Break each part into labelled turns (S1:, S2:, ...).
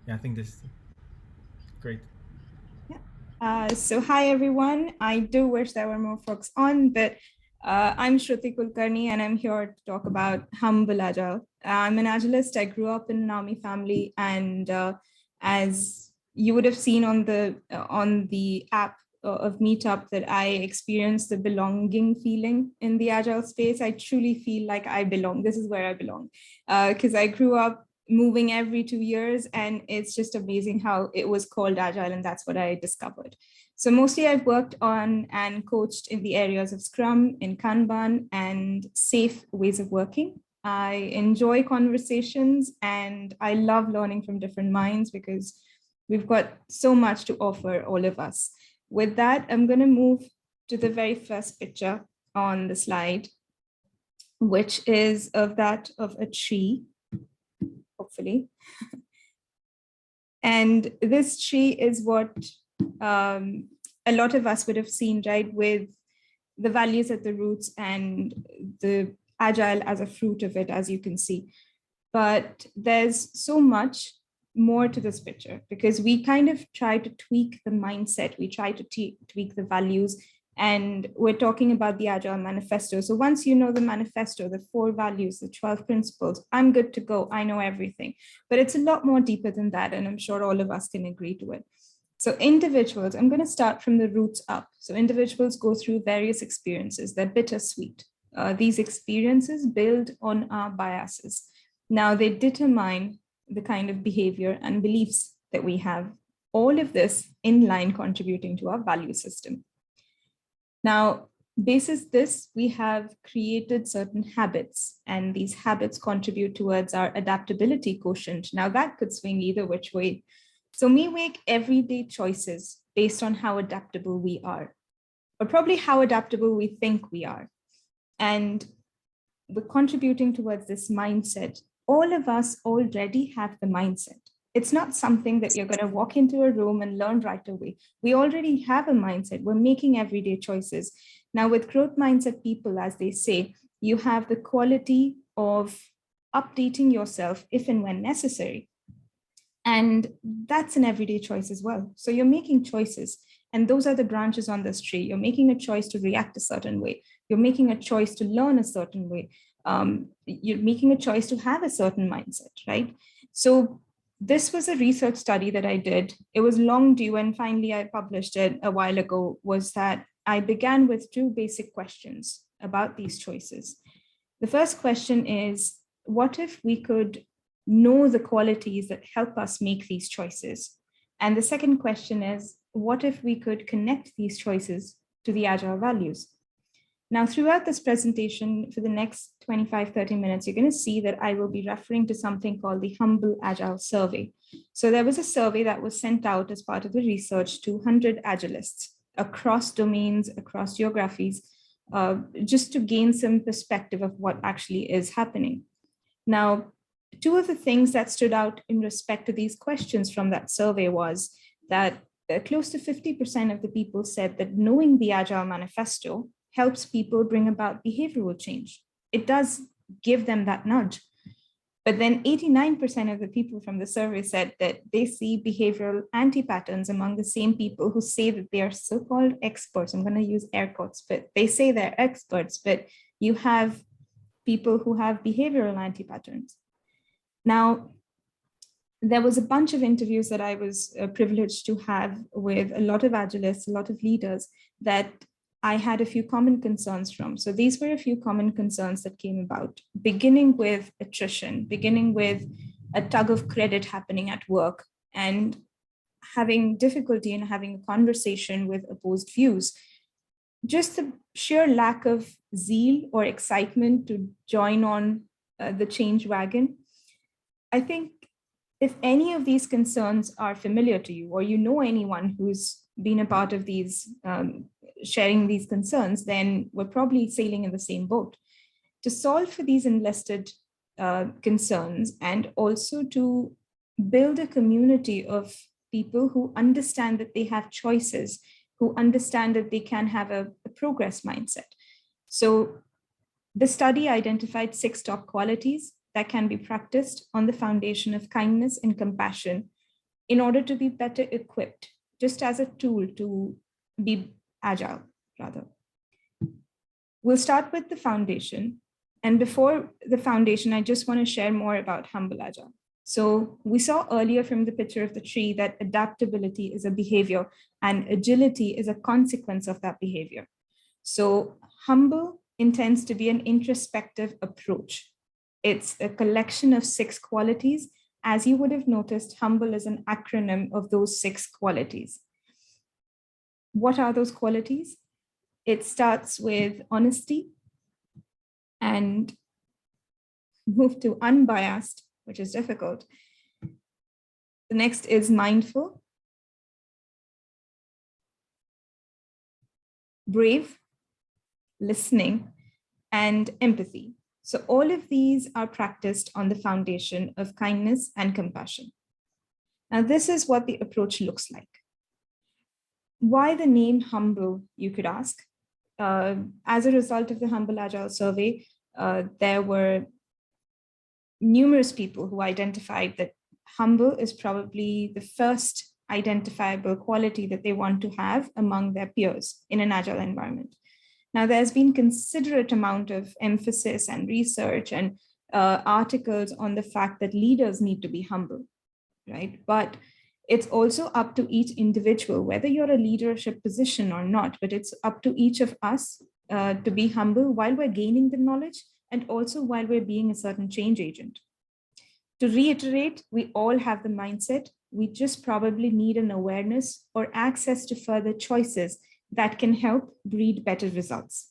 S1: Yeah, I think this is great.
S2: Yeah. So hi everyone. I do wish there were more folks on, but I'm Shruti Kulkarni and I'm here to talk about Humble Agile. I'm an Agilist. I grew up in an army family, and as you would have seen on the app of Meetup, that I experienced the belonging feeling in the Agile space. I truly feel like I belong. This is where I belong, because I grew up moving every 2 years, and it's just amazing how it was called Agile, and that's what I discovered. So mostly I've worked on and coached in the areas of Scrum, in Kanban, and safe ways of working. I enjoy conversations and I love learning from different minds because we've got so much to offer, all of us. With that, I'm going to move to the very first picture on the slide, which is of that of a tree, hopefully. And this tree is what a lot of us would have seen, right? With the values at the roots and the agile as a fruit of it, as you can see. But there's so much more to this picture because we kind of try to tweak the mindset, we try to tweak the values, and we're talking about the Agile Manifesto. So once you know the manifesto, the 4 values, the 12 principles, I'm good to go. I know everything. But it's a lot more deeper than that. And I'm sure all of us can agree to it. So individuals, I'm going to start from the roots up. So individuals go through various experiences. They're bittersweet. These experiences build on our biases. Now they determine the kind of behavior and beliefs that we have. All of this in line contributing to our value system. Now, basis this, we have created certain habits, and these habits contribute towards our adaptability quotient. Now, that could swing either which way. So, we make everyday choices based on how adaptable we are, or probably how adaptable we think we are. And we're contributing towards this mindset. All of us already have the mindset. It's not something that you're going to walk into a room and learn right away. We already have a mindset. We're making everyday choices. Now, with growth mindset people, as they say, you have the quality of updating yourself if and when necessary. And that's an everyday choice as well. So you're making choices. And those are the branches on this tree. You're making a choice to react a certain way. You're making a choice to learn a certain way. You're making a choice to have a certain mindset, right? So this was a research study that I did. It was long due, and finally I published it a while ago. Was that I began with 2 basic questions about these choices. The first question is, what if we could know the qualities that help us make these choices? And the second question is, what if we could connect these choices to the Agile values? Now, throughout this presentation, for the next 25, 30 minutes, you're going to see that I will be referring to something called the Humble Agile Survey. So there was a survey that was sent out as part of the research to 100 Agilists across domains, across geographies, just to gain some perspective of what actually is happening. Now, 2 of the things that stood out in respect to these questions from that survey was that close to 50% of the people said that knowing the Agile Manifesto helps people bring about behavioral change. It does give them that nudge. But then 89% of the people from the survey said that they see behavioral anti-patterns among the same people who say that they are so-called experts. I'm going to use air quotes, but they say they're experts, but you have people who have behavioral anti-patterns. Now, there was a bunch of interviews that I was privileged to have with a lot of agilists, a lot of leaders that I had a few common concerns from. So these were a few common concerns that came about, beginning with attrition, beginning with a tug of credit happening at work, and having difficulty in having a conversation with opposed views. Just the sheer lack of zeal or excitement to join on the change wagon. I think if any of these concerns are familiar to you, or you know anyone who's been a part of these, sharing these concerns, then we're probably sailing in the same boat. To solve for these enlisted concerns, and also to build a community of people who understand that they have choices, who understand that they can have a progress mindset. So the study identified 6 top qualities that can be practiced on the foundation of kindness and compassion in order to be better equipped, just as a tool to be agile, rather. We'll start with the foundation. And before the foundation, I just want to share more about humble agile. So we saw earlier from the picture of the tree that adaptability is a behavior and agility is a consequence of that behavior. So humble intends to be an introspective approach. It's a collection of 6 qualities. As you would have noticed, humble is an acronym of those 6 qualities. What are those qualities? It starts with honesty and move to unbiased, which is difficult. The next is mindful, brave, listening, and empathy. So all of these are practiced on the foundation of kindness and compassion. Now, this is what the approach looks like. Why the name humble, you could ask. As a result of the Humble Agile survey, there were numerous people who identified that humble is probably the first identifiable quality that they want to have among their peers in an agile environment. Now, there's been considerate amount of emphasis and research and articles on the fact that leaders need to be humble, right? But it's also up to each individual, whether you're a leadership position or not, but it's up to each of us to be humble while we're gaining the knowledge and also while we're being a certain change agent. To reiterate, we all have the mindset. We just probably need an awareness or access to further choices that can help breed better results.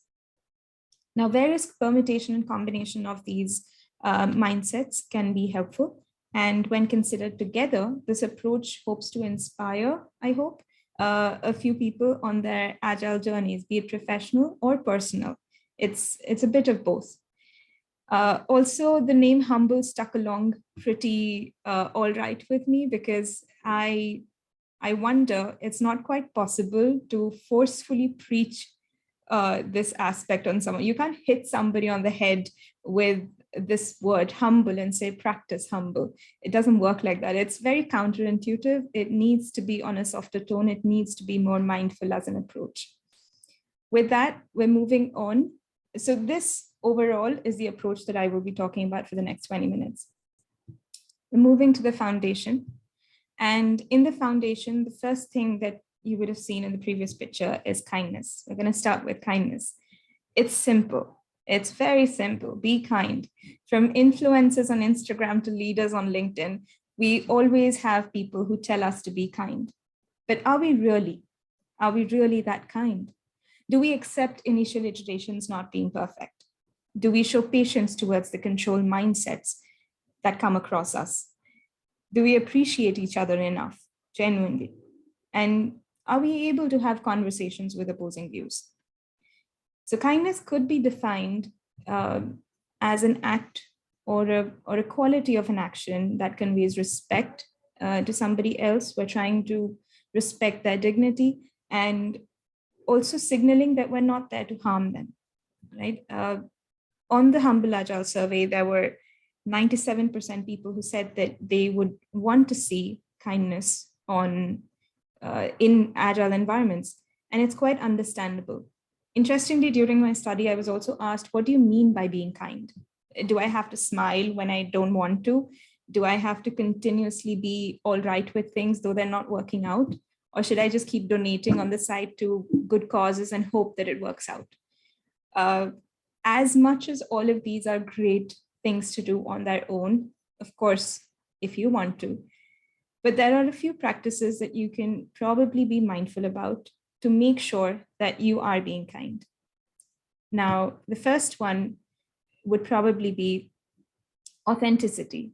S2: Now, various permutation and combination of these mindsets can be helpful. And when considered together, this approach hopes to inspire, I hope, a few people on their agile journeys, be it professional or personal. It's a bit of both. Also, the name humble stuck along pretty all right with me because I wonder, it's not quite possible to forcefully preach this aspect on someone. You can't hit somebody on the head with this word humble and say practice humble. It doesn't work like that. It's very counterintuitive. It needs to be on a softer tone. It needs to be more mindful as an approach. With that, we're moving on. So this overall is the approach that I will be talking about for the next 20 minutes. We're moving to the foundation. And in the foundation, the first thing that you would have seen in the previous picture is kindness. We're going to start with kindness. It's simple. It's very simple. Be kind. From influencers on Instagram to leaders on LinkedIn, we always have people who tell us to be kind. But are we really? Are we really that kind? Do we accept initial iterations not being perfect? Do we show patience towards the control mindsets that come across us? Do we appreciate each other enough, genuinely? And are we able to have conversations with opposing views? So kindness could be defined as an act or a quality of an action that conveys respect to somebody else. We're trying to respect their dignity and also signaling that we're not there to harm them, right? On the Humble Agile survey, there were 97% people who said that they would want to see kindness in agile environments, and it's quite understandable. Interestingly, during my study, I was also asked, what do you mean by being kind? Do I have to smile when I don't want to? Do I have to continuously be all right with things, though they're not working out? Or should I just keep donating on the side to good causes and hope that it works out? As much as all of these are great things to do on their own, of course, if you want to, but there are a few practices that you can probably be mindful about to make sure that you are being kind. Now, the first one would probably be authenticity,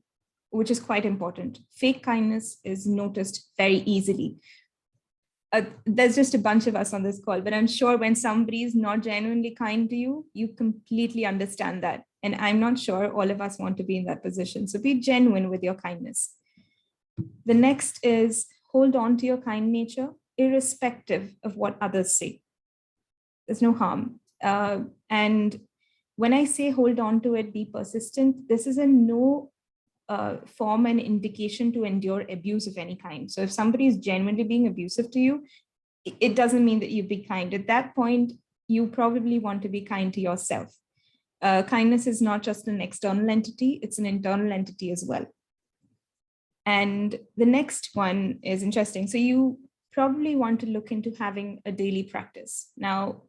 S2: which is quite important. Fake kindness is noticed very easily. There's just a bunch of us on this call, but I'm sure when somebody is not genuinely kind to you, you completely understand that. And I'm not sure all of us want to be in that position. So be genuine with your kindness. The next is hold on to your kind nature, irrespective of what others say. There's no harm. And when I say hold on to it, be persistent, this is a no form an indication to endure abuse of any kind. So if somebody is genuinely being abusive to you, it doesn't mean that you be kind. At that point, you probably want to be kind to yourself. Kindness is not just an external entity, it's an internal entity as well. And the next one is interesting. So you probably want to look into having a daily practice. Now,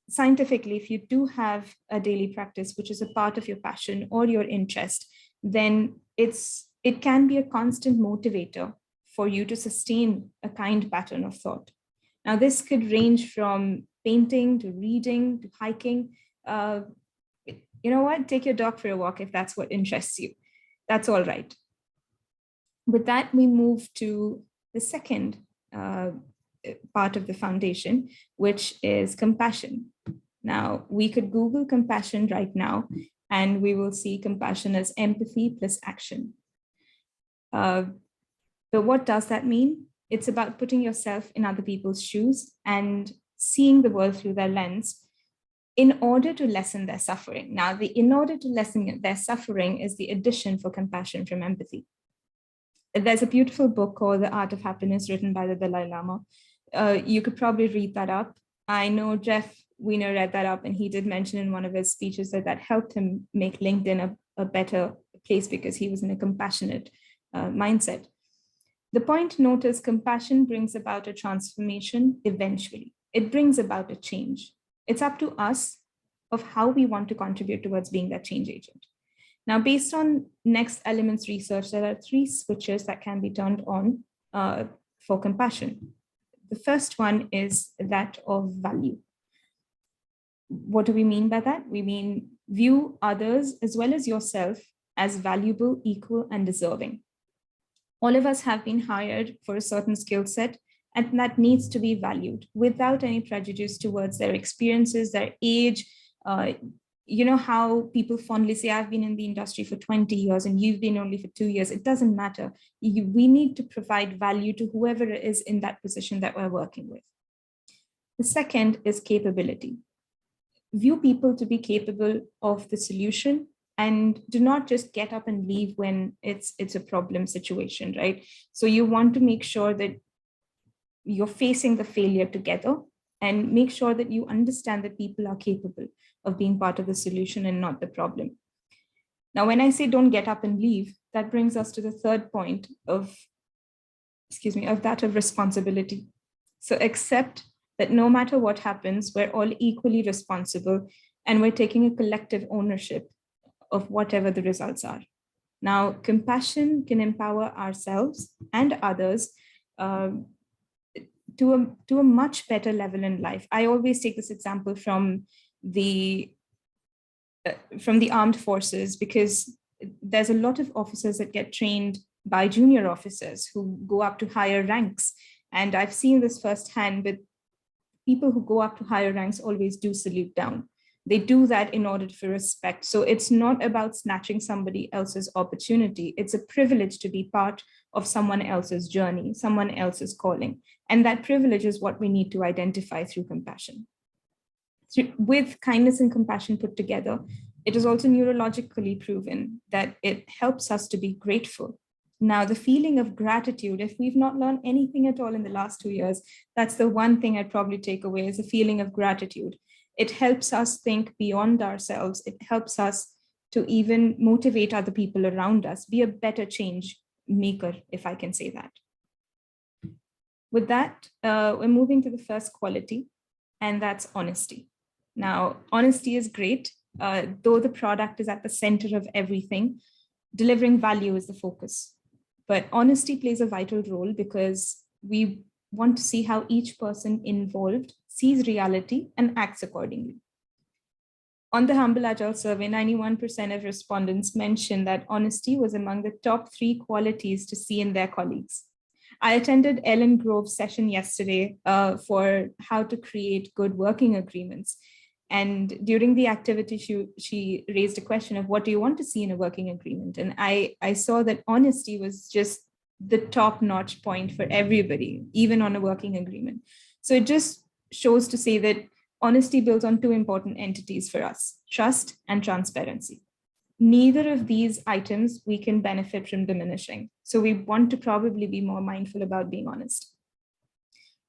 S2: scientifically, if you do have a daily practice, which is a part of your passion or your interest, then it can be a constant motivator for you to sustain a kind pattern of thought. Now, this could range from painting to reading to hiking. You know what? Take your dog for a walk if that's what interests you. That's all right. With that, we move to the second part of the foundation, which is compassion. Now, we could Google compassion right now, and we will see compassion as empathy plus action. But what does that mean? It's about putting yourself in other people's shoes and seeing the world through their lens in order to lessen their suffering. Now, in order to lessen their suffering is the addition for compassion from empathy. There's a beautiful book called The Art of Happiness written by the Dalai Lama. You could probably read that up. I know Jeff Weiner read that up, and he did mention in one of his speeches that helped him make LinkedIn a better place because he was in a compassionate mindset. The point to note is compassion brings about a transformation eventually. It brings about a change. It's up to us of how we want to contribute towards being that change agent. Now, based on Next Elements research, there are 3 switches that can be turned on for compassion. The first one is that of value. What do we mean by that? We mean view others as well as yourself as valuable, equal, and deserving. All of us have been hired for a certain skill set, and that needs to be valued without any prejudice towards their experiences, their age. You know how people fondly say, I've been in the industry for 20 years and you've been only for 2 years. It doesn't matter. We need to provide value to whoever is in that position that we're working with. The second is capability. View people to be capable of the solution and do not just get up and leave when it's a problem situation, right? So you want to make sure that you're facing the failure together and make sure that you understand that people are capable of being part of the solution and not the problem. Now, when I say don't get up and leave, that brings us to the third point of that of responsibility. So accept that no matter what happens, we're all equally responsible and we're taking a collective ownership of whatever the results are. Now, compassion can empower ourselves and others to a much better level in life. I always take this example from the armed forces, because there's a lot of officers that get trained by junior officers who go up to higher ranks. And I've seen this firsthand, but people who go up to higher ranks always do salute down. They do that in order for respect. So it's not about snatching somebody else's opportunity. It's a privilege to be part of someone else's journey, someone else's calling. And that privilege is what we need to identify through compassion. With kindness and compassion put together, it is also neurologically proven that it helps us to be grateful. Now, the feeling of gratitude, if we've not learned anything at all in the last 2 years, that's the one thing I'd probably take away is a feeling of gratitude. It helps us think beyond ourselves. It helps us to even motivate other people around us, be a better change maker, if I can say that. With that, we're moving to the first quality, and that's honesty. Now, honesty is great. Though the product is at the center of everything, delivering value is the focus. But honesty plays a vital role because we want to see how each person involved sees reality and acts accordingly. On the Humble Agile survey, 91% of respondents mentioned that honesty was among the top 3 qualities to see in their colleagues. I attended Ellen Grove's session yesterday for how to create good working agreements. And during the activity, she raised a question of what do you want to see in a working agreement? And I saw that honesty was just the top-notch point for everybody, even on a working agreement. So it just shows to say that honesty builds on 2 important entities for us, trust and transparency. neither of these items we can benefit from diminishing. So we want to probably be more mindful about being honest.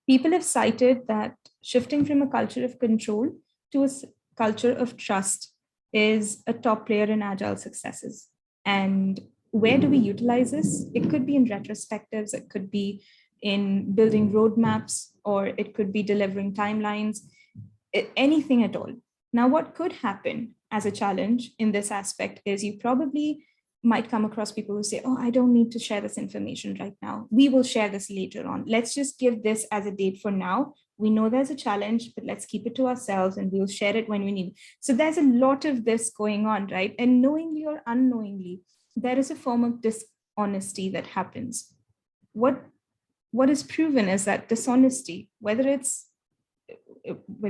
S2: People have cited that shifting from a culture of control to a culture of trust is a top player in Agile successes. And where do we utilize this? It could be in retrospectives, it could be in building roadmaps, or it could be delivering timelines, anything at all. Now, what could happen as a challenge in this aspect is you probably might come across people who say, oh, I don't need to share this information right now. We will share this later on. Let's just give this as a date for now. We know there's a challenge, but let's keep it to ourselves and we'll share it when we need. So there's a lot of this going on, right? And knowingly or unknowingly, there is a form of dishonesty that happens. What is proven is that dishonesty, whether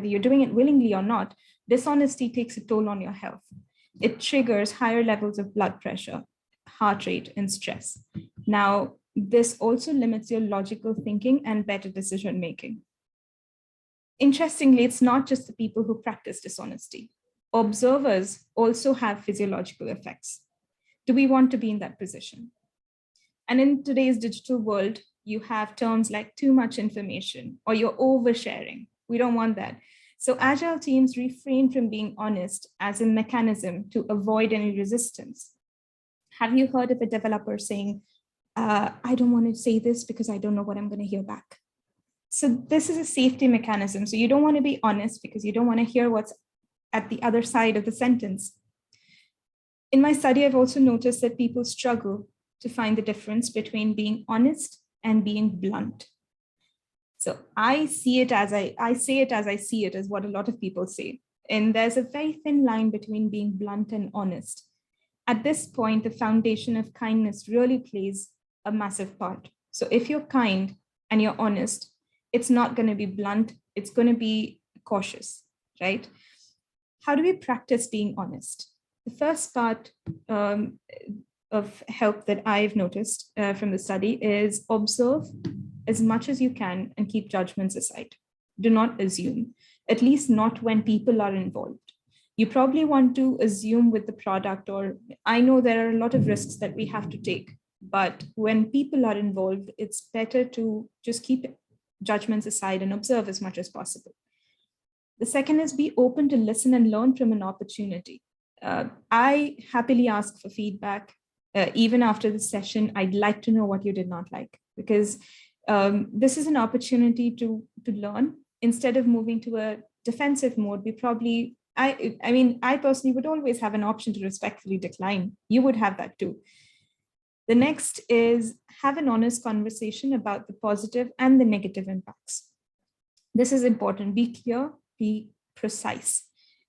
S2: you're doing it willingly or not, dishonesty takes a toll on your health. It triggers higher levels of blood pressure, heart rate, and stress. Now, this also limits your logical thinking and better decision making. Interestingly, it's not just the people who practice dishonesty. Observers also have physiological effects. Do we want to be in that position? And in today's digital world, you have terms like too much information or you're oversharing. We don't want that. So Agile teams refrain from being honest as a mechanism to avoid any resistance. Have you heard of a developer saying, I don't want to say this because I don't know what I'm going to hear back? So this is a safety mechanism. So you don't want to be honest because you don't want to hear what's at the other side of the sentence. In my study, I've also noticed that people struggle to find the difference between being honest and being blunt. So I see it as I say it as I see it, is what a lot of people say. And there's a very thin line between being blunt and honest. At this point, the foundation of kindness really plays a massive part. So if you're kind and you're honest, it's not going to be blunt, it's going to be cautious, right? How do we practice being honest? The first part of help that I've noticed from the study is observe as much as you can and keep judgments aside. Do not assume, at least not when people are involved. You probably want to assume with the product, or I know there are a lot of risks that we have to take, but when people are involved, it's better to just keep judgments aside and observe as much as possible. The second is be open to listen and learn from an opportunity. I happily ask for feedback. Even after the session, I'd like to know what you did not like, because this is an opportunity to learn. Instead of moving to a defensive mode, we probably, I personally would always have an option to respectfully decline. You would have that too. The next is have an honest conversation about the positive and the negative impacts. This is important. Be clear, be precise.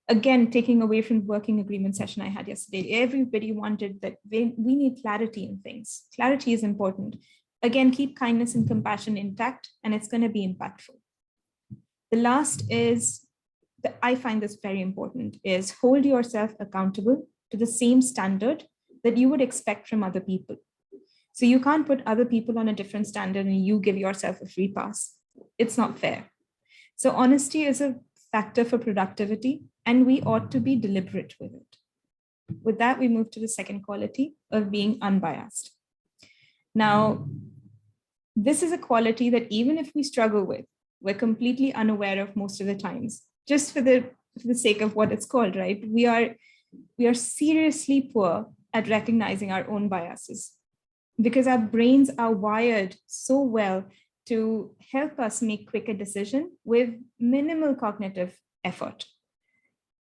S2: Again, taking away from the working agreement session I had yesterday, everybody wanted that we need clarity in things. Clarity is important. Again, keep kindness and compassion intact, and it's going to be impactful. The last is, I find this very important, is hold yourself accountable to the same standard that you would expect from other people. So you can't put other people on a different standard and you give yourself a free pass. It's not fair. So honesty is a factor for productivity, and we ought to be deliberate with it. With that, we move to the second quality of being unbiased. Now, this is a quality that even if we struggle with, we're completely unaware of most of the times, just for the sake of what it's called, right? We are seriously poor at recognizing our own biases because our brains are wired so well to help us make quicker decisions with minimal cognitive effort.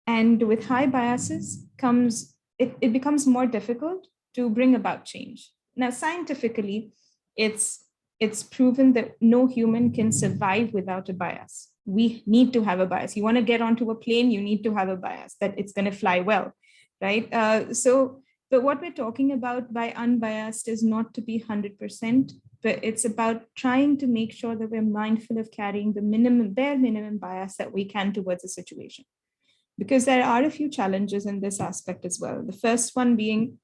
S2: And with high biases comes, it becomes more difficult to bring about change. Now, scientifically, it's proven that no human can survive without a bias. We need to have a bias. You want to get onto a plane, you need to have a bias that it's going to fly well, right? But what we're talking about by unbiased is not to be 100%, but it's about trying to make sure that we're mindful of carrying the bare minimum bias that we can towards a situation. Because there are a few challenges in this aspect as well. The first one being,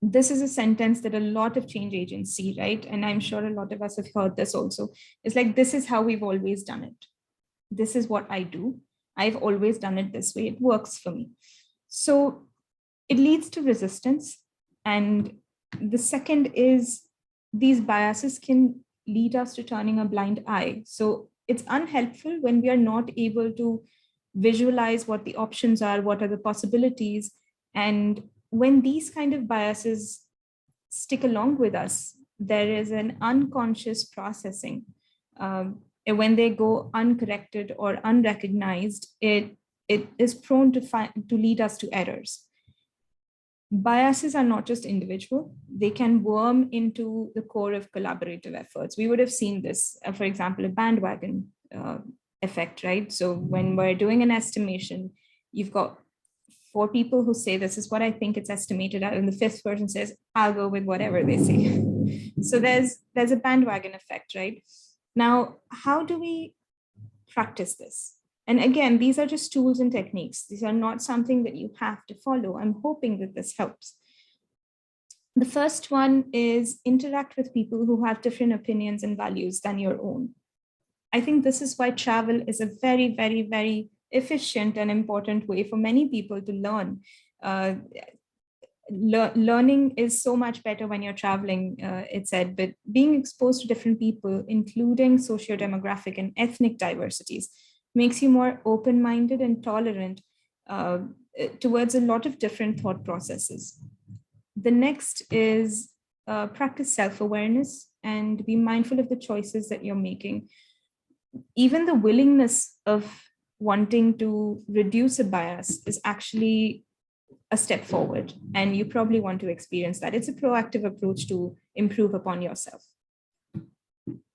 S2: this is a sentence that a lot of change agents see, right? And I'm sure a lot of us have heard this also. It's like, this is how we've always done it. This is what I do. I've always done it this way. It works for me. So It leads to resistance. And the second is these biases can lead us to turning a blind eye. So it's unhelpful when we are not able to visualize what the options are, what are the possibilities. And when these kind of biases stick along with us, there is an unconscious processing. And when they go uncorrected or unrecognized, it is prone to lead us to errors. Biases are not just individual, they can worm into the core of collaborative efforts. We would have seen this, for example, a bandwagon effect, right? So when we're doing an estimation, you've got 4 people who say, this is what I think it's estimated at, and the 5th person says, I'll go with whatever they say. So there's a bandwagon effect, right? Now, how do we practice this? And again, these are just tools and techniques. These are not something that you have to follow. I'm hoping that this helps. The first one is interact with people who have different opinions and values than your own. I think this is why travel is a very, very, very efficient and important way for many people to learn. Learning is so much better when you're traveling, it said, but being exposed to different people, including socio-demographic and ethnic diversities, makes you more open-minded and tolerant towards a lot of different thought processes. The next is practice self-awareness and be mindful of the choices that you're making. Even the willingness of wanting to reduce a bias is actually a step forward, and you probably want to experience that. It's a proactive approach to improve upon yourself.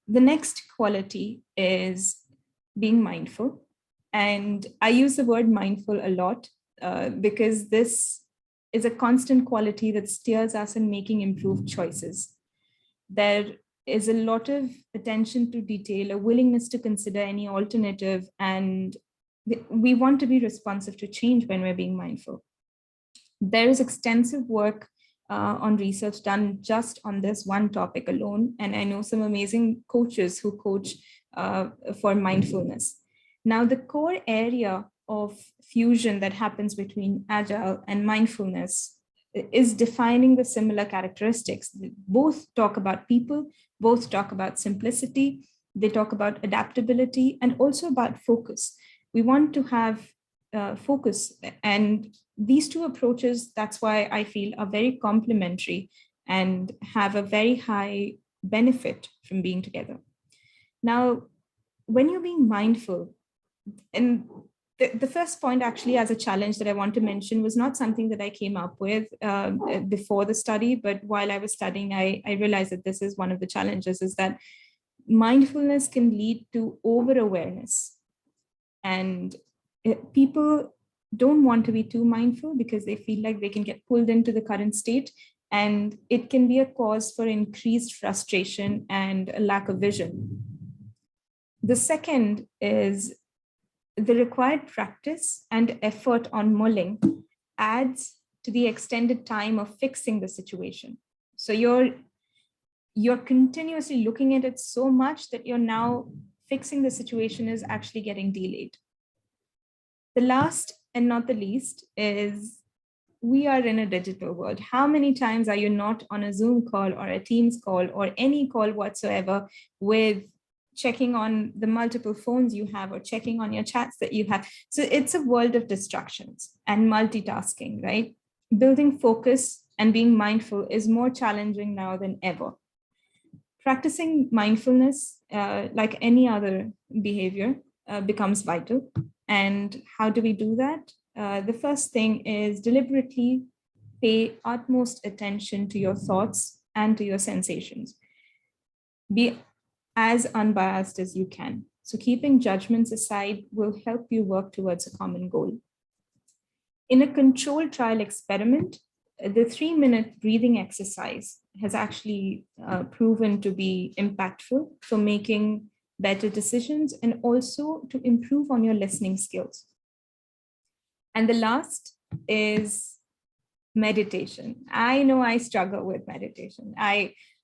S2: The next quality is being mindful. And I use the word mindful a lot because this is a constant quality that steers us in making improved choices. There is a lot of attention to detail, a willingness to consider any alternative, and we want to be responsive to change when we're being mindful. There is extensive work on research done just on this one topic alone, and I know some amazing coaches who coach for mindfulness. Now, the core area of fusion that happens between Agile and mindfulness is defining the similar characteristics. Both talk about people, both talk about simplicity, they talk about adaptability, and also about focus. We want to have focus, and these two approaches, that's why I feel, are very complementary and have a very high benefit from being together. Now, when you're being mindful, and the first point actually as a challenge that I want to mention was not something that I came up with before the study, but while I was studying, I realized that this is one of the challenges, is that mindfulness can lead to over-awareness. And people don't want to be too mindful because they feel like they can get pulled into the current state, and it can be a cause for increased frustration and a lack of vision. The second is the required practice and effort on mulling adds to the extended time of fixing the situation. So you're continuously looking at it so much that you're now fixing the situation is actually getting delayed. The last and not the least is we are in a digital world. How many times are you not on a Zoom call or a Teams call or any call whatsoever with checking on the multiple phones you have or checking on your chats that you have? So it's a world of distractions and multitasking, right? Building focus and being mindful is more challenging now than ever. Practicing mindfulness, like any other behavior, becomes vital. And how do we do that? The first thing is deliberately pay utmost attention to your thoughts and to your sensations. Be as unbiased as you can. So keeping judgments aside will help you work towards a common goal. In a controlled trial experiment, the 3-minute breathing exercise has actually proven to be impactful for making better decisions and also to improve on your listening skills. And the last is meditation. I know I struggle with meditation.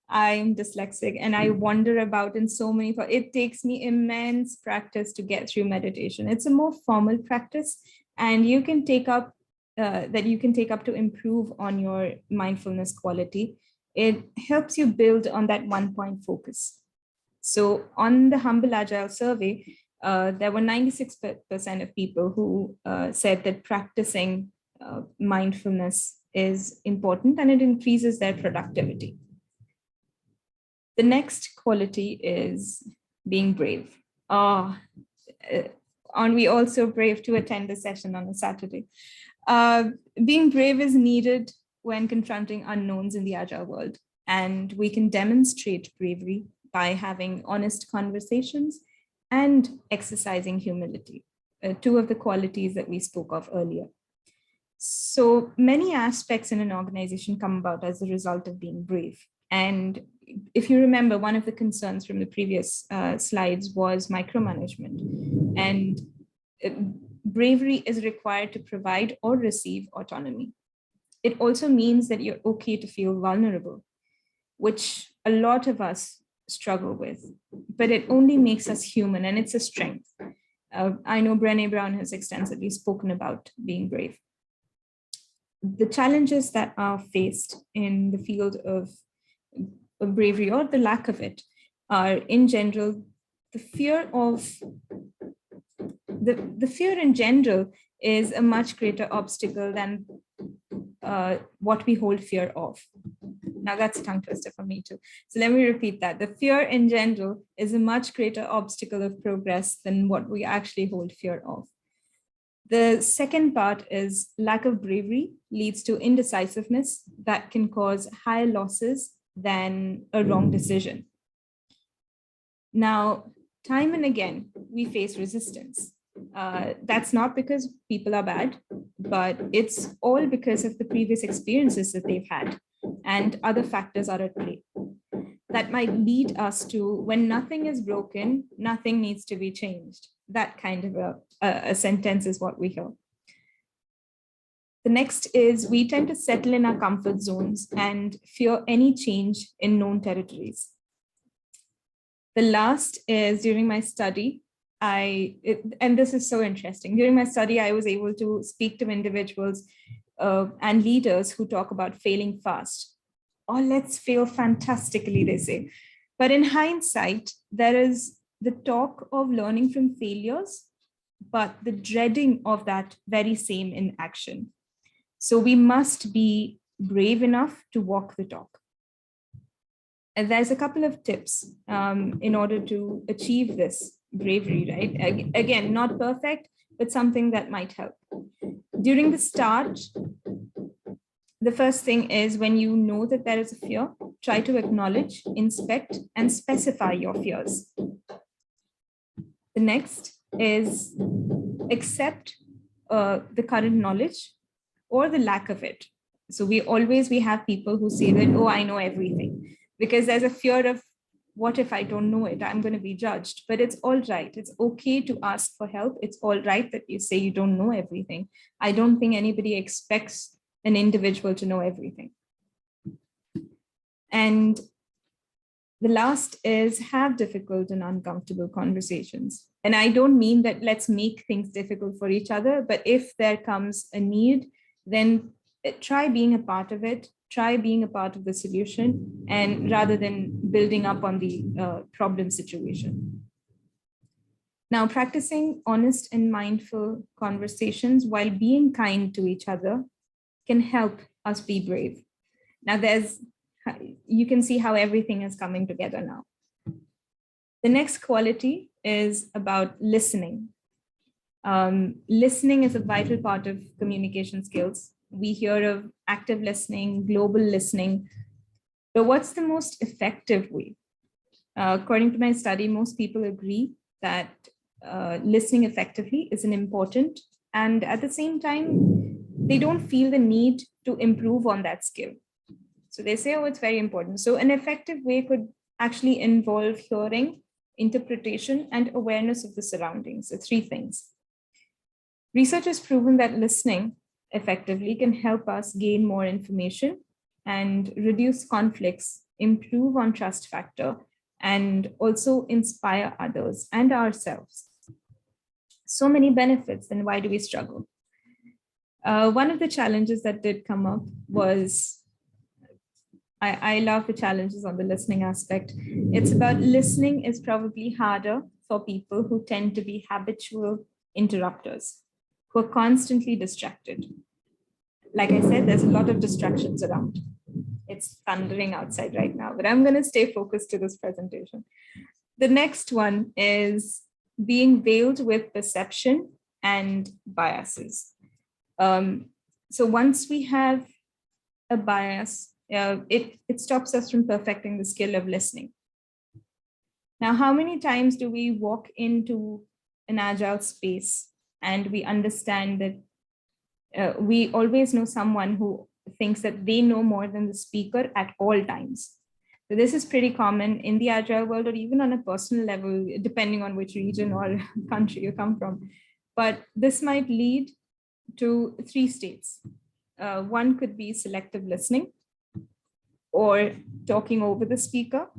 S2: I'm dyslexic and I wander about in so many thoughts. It takes me immense practice to get through meditation. It's a more formal practice, and you can take up that you can take up to improve on your mindfulness quality. It helps you build on that 1 point focus. So on the Humble Agile survey, there were 96% of people who said that practicing mindfulness is important and it increases their productivity. The next quality is being brave. Aren't we also brave to attend a session on a Saturday? Being brave is needed when confronting unknowns in the Agile world, and we can demonstrate bravery by having honest conversations and exercising humility, two of the qualities that we spoke of earlier. So many aspects in an organization come about as a result of being brave. And if you remember, one of the concerns from the previous slides was micromanagement. And bravery is required to provide or receive autonomy. It also means that you're okay to feel vulnerable, which a lot of us struggle with, but it only makes us human, and it's a strength. I know Brené Brown has extensively spoken about being brave. The challenges that are faced in the field of bravery, or the lack of it, are in general the fear of the fear in general is a much greater obstacle than what we hold fear of. Now that's a tongue twister for me too. So let me repeat that. The fear in general is a much greater obstacle of progress than what we actually hold fear of. The second part is lack of bravery leads to indecisiveness that can cause higher losses than a wrong decision. Now, time and again, we face resistance. That's not because people are bad, but it's all because of the previous experiences that they've had, and other factors are at play. That might lead us to, when nothing is broken, nothing needs to be changed. That kind of a sentence is what we hear. The next is we tend to settle in our comfort zones and fear any change in known territories. The last is during my study, and this is so interesting. During my study, I was able to speak to individuals and leaders who talk about failing fast. Oh, let's fail fantastically, they say. But in hindsight, there is the talk of learning from failures, but the dreading of that very same in action. So we must be brave enough to walk the talk. And there's a couple of tips in order to achieve this bravery, right? Again, not perfect, but something that might help. During the start, the first thing is when you know that there is a fear, try to acknowledge, inspect, and specify your fears. The next is accept the current knowledge or the lack of it. So we have people who say that, oh, I know everything, because there's a fear of what if I don't know it? I'm going to be judged. But it's all right. It's okay to ask for help. It's all right that you say you don't know everything. I don't think anybody expects an individual to know everything. And the last is have difficult and uncomfortable conversations. And I don't mean that let's make things difficult for each other, but if there comes a need, then try being a part of it, try being a part of the solution, and rather than building up on the problem situation. Now, practicing honest and mindful conversations while being kind to each other can help us be brave. Now, you can see how everything is coming together now. The next quality is about listening. Listening is a vital part of communication skills. We hear of active listening, global listening, but what's the most effective way? According to my study, most people agree that listening effectively is an important, and at the same time, they don't feel the need to improve on that skill. So they say, oh, it's very important. So an effective way could actually involve hearing, interpretation, and awareness of the surroundings, the three things. Research has proven that listening effectively can help us gain more information and reduce conflicts, improve on trust factor, and also inspire others and ourselves. So many benefits, then why do we struggle? One of the challenges that did come up was, I love the challenges on the listening aspect. It's about listening is probably harder for people who tend to be habitual interrupters, who are constantly distracted. Like I said, there's a lot of distractions around. It's thundering outside right now, but I'm going to stay focused to this presentation. The next one is being veiled with perception and biases. So once we have a bias, it stops us from perfecting the skill of listening. Now, how many times do we walk into an agile space and we understand that we always know someone who thinks that they know more than the speaker at all times? So this is pretty common in the agile world, or even on a personal level, depending on which region or country you come from. But this might lead to three states. One could be selective listening, or talking over the speaker,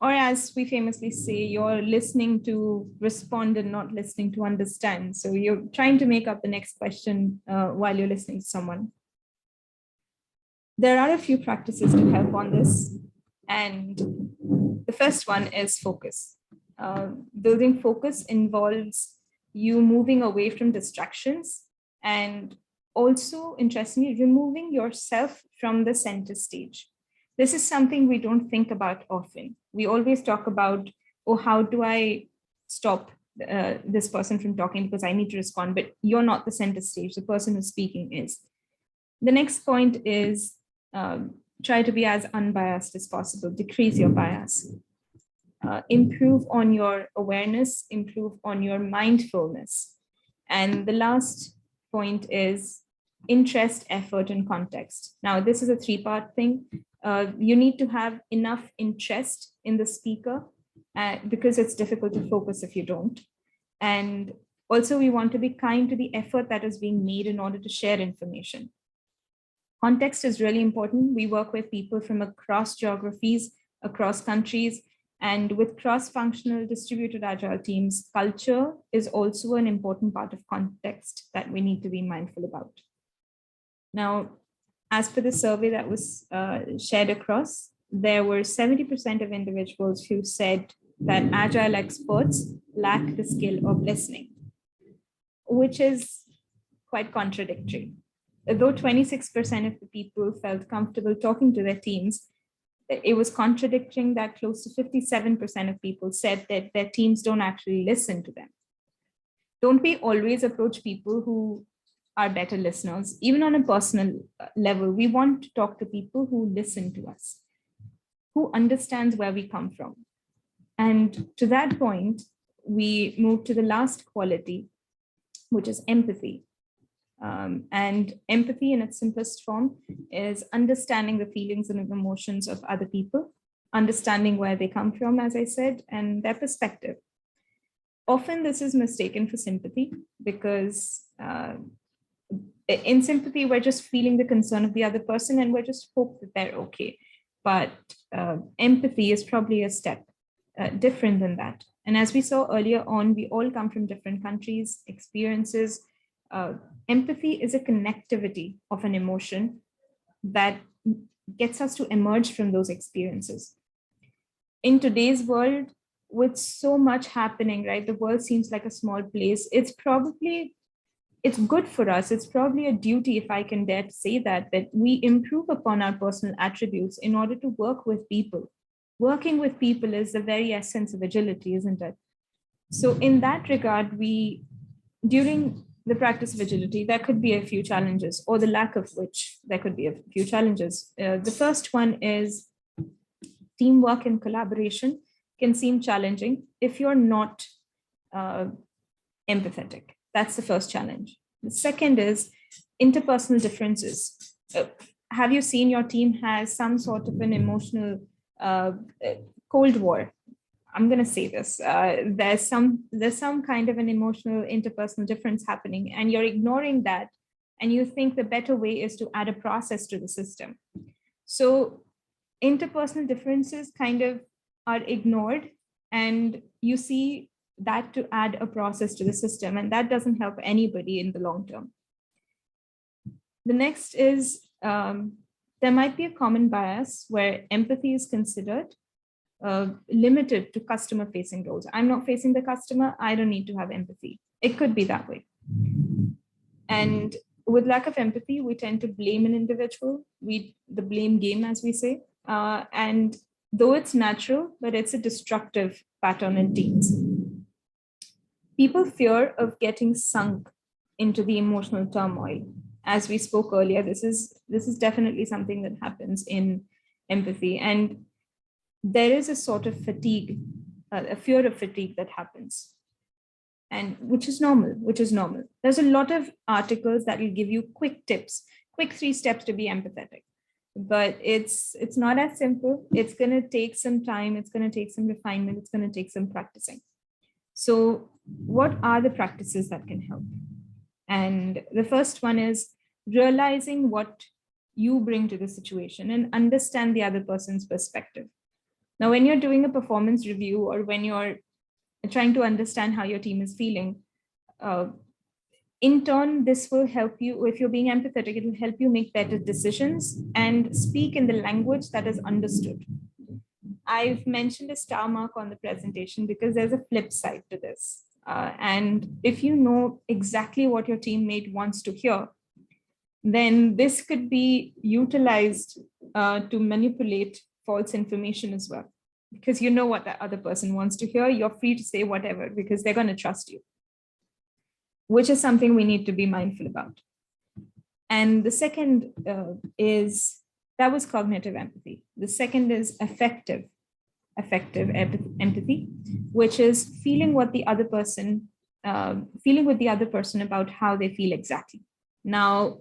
S2: or as we famously say, you're listening to respond and not listening to understand. So you're trying to make up the next question while you're listening to someone. There are a few practices to help on this. And the first one is focus. Building focus involves you moving away from distractions and also, interestingly, removing yourself from the center stage. This is something we don't think about often. We always talk about, oh, how do I stop this person from talking because I need to respond, but you're not the center stage, the person who's speaking is. The next point is try to be as unbiased as possible, decrease your bias. Improve on your awareness, improve on your mindfulness. And the last point is interest, effort, and context. Now, this is a three-part thing. You need to have enough interest in the speaker because it's difficult to focus if you don't. And also, we want to be kind to the effort that is being made in order to share information. Context is really important. We work with people from across geographies, across countries, and with cross-functional distributed agile teams, culture is also an important part of context that we need to be mindful about. Now, as per the survey that was shared across, there were 70% of individuals who said that agile experts lack the skill of listening, which is quite contradictory. Though 26% of the people felt comfortable talking to their teams, it was contradicting that close to 57% of people said that their teams don't actually listen to them. Don't we always approach people who are better listeners? Even on a personal level, we want to talk to people who listen to us, who understands where we come from. And to that point, we move to the last quality, which is empathy. And empathy in its simplest form is understanding the feelings and emotions of other people, understanding where they come from, as I said, and their perspective. Often this is mistaken for sympathy because in sympathy, we're just feeling the concern of the other person and we're just hope that they're okay. But empathy is probably a step different than that. And as we saw earlier on, we all come from different countries, experiences. Empathy is a connectivity of an emotion that gets us to emerge from those experiences. In today's world, with so much happening, right? The world seems like a small place. It's good for us. It's probably a duty, if I can dare to say that we improve upon our personal attributes in order to work with people. Working with people is the very essence of agility, isn't it? So in that regard, during the practice of agility, there could be a few challenges, or the lack of which there could be a few challenges. The first one is teamwork and collaboration can seem challenging if you're not empathetic. That's the first challenge. The second is interpersonal differences. Have you seen your team has some sort of an emotional Cold War? I'm going to say this. There's some kind of an emotional interpersonal difference happening, and you're ignoring that, and you think the better way is to add a process to the system. So interpersonal differences kind of are ignored, and you see that to add a process to the system, and that doesn't help anybody in the long term. The next is there might be a common bias where empathy is considered limited to customer facing roles. I'm not facing the customer, I don't need to have empathy. It could be that way. And with lack of empathy, we tend to blame an individual, the blame game, as we say. And though it's natural, but it's a destructive pattern in teams. People fear of getting sunk into the emotional turmoil. As we spoke earlier, this is definitely something that happens in empathy. And there is a sort of fatigue, a fear of fatigue that happens. And which is normal. There's a lot of articles that will give you quick tips, quick 3 steps to be empathetic. But it's not as simple. It's going to take some time. It's going to take some refinement. It's going to take some practicing. So what are the practices that can help? And the first one is realizing what you bring to the situation and understand the other person's perspective. Now, when you're doing a performance review or when you're trying to understand how your team is feeling, in turn, this will help you, if you're being empathetic, it will help you make better decisions and speak in the language that is understood. I've mentioned a star mark on the presentation because there's a flip side to this. And if you know exactly what your teammate wants to hear, then this could be utilized to manipulate false information as well. Because you know what the other person wants to hear, you're free to say whatever because they're going to trust you, which is something we need to be mindful about. And the second that was cognitive empathy. The second is effective empathy, which is feeling with the other person about how they feel exactly. Now,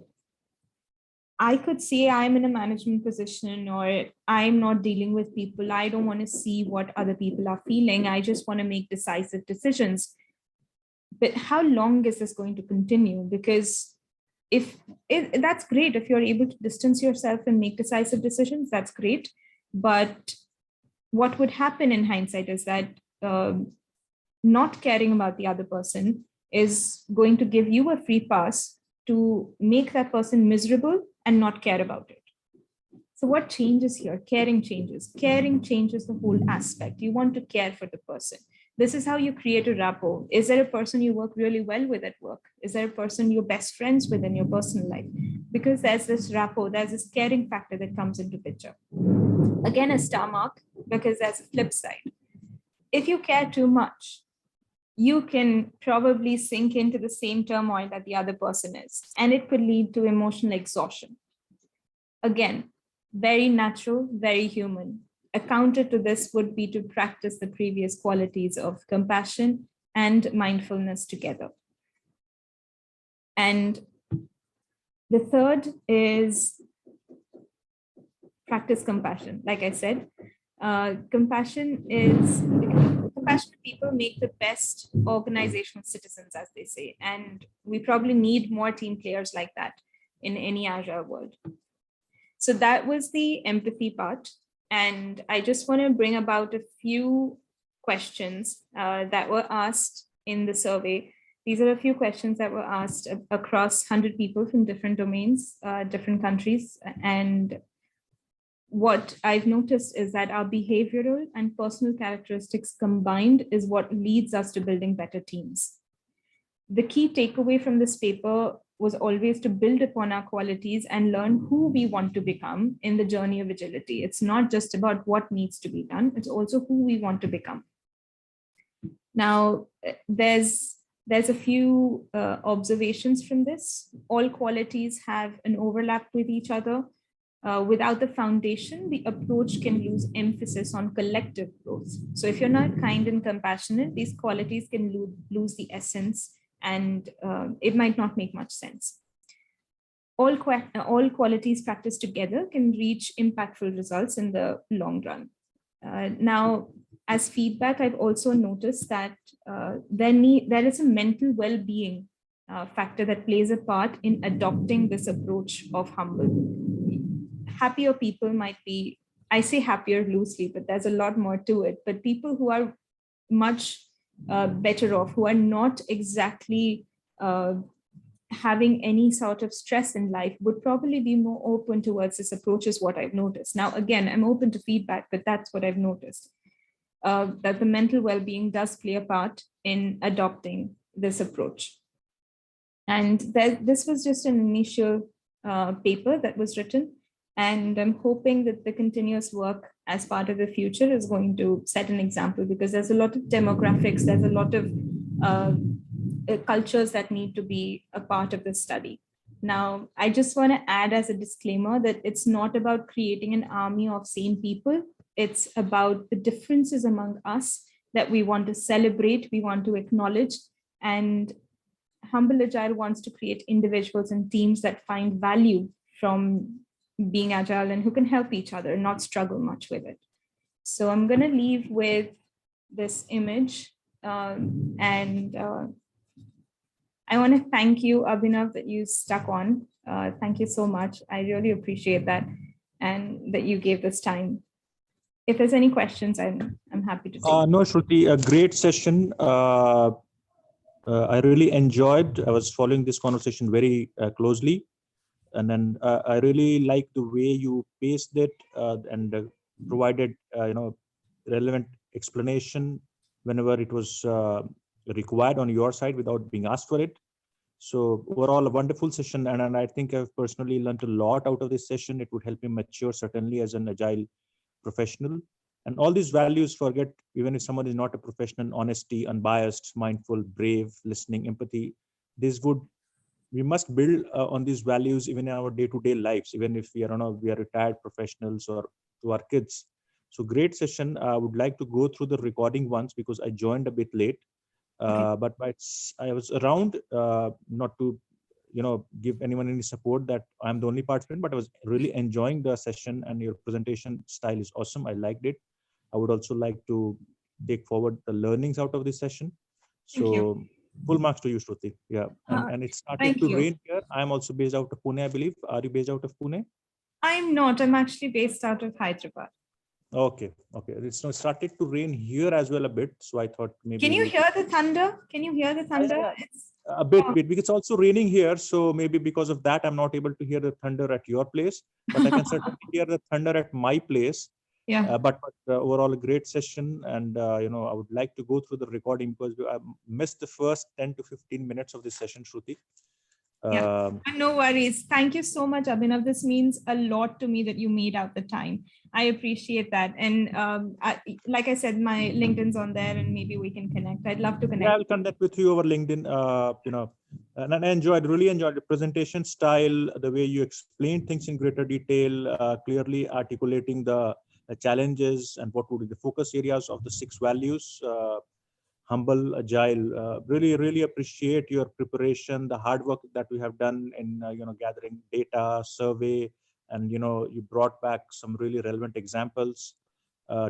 S2: I could say I'm in a management position or I'm not dealing with people. I don't want to see what other people are feeling. I just want to make decisive decisions. But how long is this going to continue? Because that's great. If you're able to distance yourself and make decisive decisions, that's great. But what would happen in hindsight is that not caring about the other person is going to give you a free pass to make that person miserable and not care about it. So what changes here? Caring changes. Caring changes the whole aspect. You want to care for the person. This is how you create a rapport. Is there a person you work really well with at work? Is there a person you're best friends with in your personal life? Because there's this rapport, there's this caring factor that comes into picture. Again, a star mark, because there's a flip side. If you care too much, you can probably sink into the same turmoil that the other person is, and it could lead to emotional exhaustion. Again, very natural, very human. A counter to this would be to practice the previous qualities of compassion and mindfulness together. And the third is practice compassion. Like I said, compassionate people make the best organizational citizens, as they say. And we probably need more team players like that in any Agile world. So that was the empathy part. And I just want to bring about a few questions that were asked in the survey. These are a few questions that were asked across 100 people from different domains, different countries. And what I've noticed is that our behavioral and personal characteristics combined is what leads us to building better teams. The key takeaway from this paper was always to build upon our qualities and learn who we want to become in the journey of agility. It's not just about what needs to be done, it's also who we want to become. Now, there's a few observations from this. All qualities have an overlap with each other. Without the foundation, the approach can lose emphasis on collective growth. So if you're not kind and compassionate, these qualities can lose the essence, and it might not make much sense. All qualities practiced together can reach impactful results in the long run. Now, as feedback, I've also noticed that there is a mental well-being factor that plays a part in adopting this approach of humble. Happier people might be, I say happier loosely, but there's a lot more to it. But people who are much better off, who are not exactly having any sort of stress in life would probably be more open towards this approach, is what I've noticed. Now, again, I'm open to feedback, but that's what I've noticed, that the mental well-being does play a part in adopting this approach. And this was just an initial paper that was written. And I'm hoping that the continuous work as part of the future is going to set an example, because there's a lot of demographics, there's a lot of cultures that need to be a part of this study. Now, I just want to add as a disclaimer that it's not about creating an army of sane people. It's about the differences among us that we want to celebrate, we want to acknowledge. And Humble Agile wants to create individuals and teams that find value from being agile and who can help each other, not struggle much with it. So I'm going to leave with this image. And I want to thank you, Abhinav, that you stuck on. Thank you so much. I really appreciate that, and that you gave this time. If there's any questions, I'm happy to take.
S3: No, Shruti, a great session. I really enjoyed. I was following this conversation very closely, and then I really like the way you paced it and provided relevant explanation whenever it was required on your side without being asked for it. So overall, a wonderful session, and I think I've personally learned a lot out of this session. It would help me mature certainly as an agile professional. And all these values, forget, even if someone is not a professional: honesty, unbiased, mindful, brave, listening, empathy. We must build on these values even in our day-to-day lives, even if we are retired professionals or to our kids. So great session. I would like to go through the recording once because I joined a bit late, but I was around, not to give anyone any support that I'm the only participant, but I was really enjoying the session, and your presentation style is awesome. I liked it. I would also like to take forward the learnings out of this session. So full marks to you, Shruti. Yeah, and it started to rain here. I'm also based out of Pune, I believe. Are you based out of Pune?
S2: I'm not. I'm actually based out of Hyderabad.
S3: Okay. It's started to rain here as well a bit. So I thought maybe.
S2: Can you hear the thunder? Can you hear the thunder?
S3: Yeah. A bit, because it's also raining here. So maybe because of that, I'm not able to hear the thunder at your place, but I can certainly hear the thunder at my place.
S2: Yeah.
S3: But overall, a great session. And, I would like to go through the recording because I missed the first 10 to 15 minutes of this session, Shruti.
S2: No worries. Thank you so much, Abhinav. This means a lot to me that you made out the time. I appreciate that. And like I said, my LinkedIn's on there, and maybe we can connect. I'd love to connect.
S3: Yeah, I'll connect with you over LinkedIn. And I really enjoyed the presentation style, the way you explained things in greater detail, clearly articulating the challenges and what would be the focus areas of the 6 values. Humble, agile. Really appreciate your preparation, the hard work that we have done in gathering data, survey, and you brought back some really relevant examples,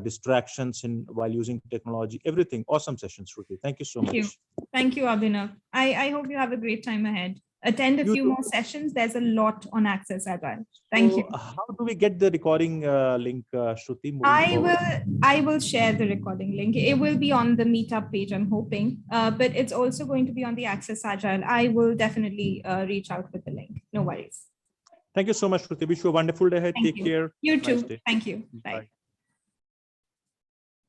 S3: distractions while using technology. Everything awesome session, Shruti. Thank you so much.
S2: Thank you, Abhinav. I hope you have a great time ahead. Attend a few more sessions. There's a lot on Access Agile. Thank you.
S3: How do we get the recording link, Shruti?
S2: I will share the recording link. It will be on the meetup page, I'm hoping, but it's also going to be on the Access Agile. I will definitely reach out with the link. No worries.
S3: Thank you so much, Shruti. Wish you a wonderful day ahead. Take care.
S2: You too. Thank you. Bye.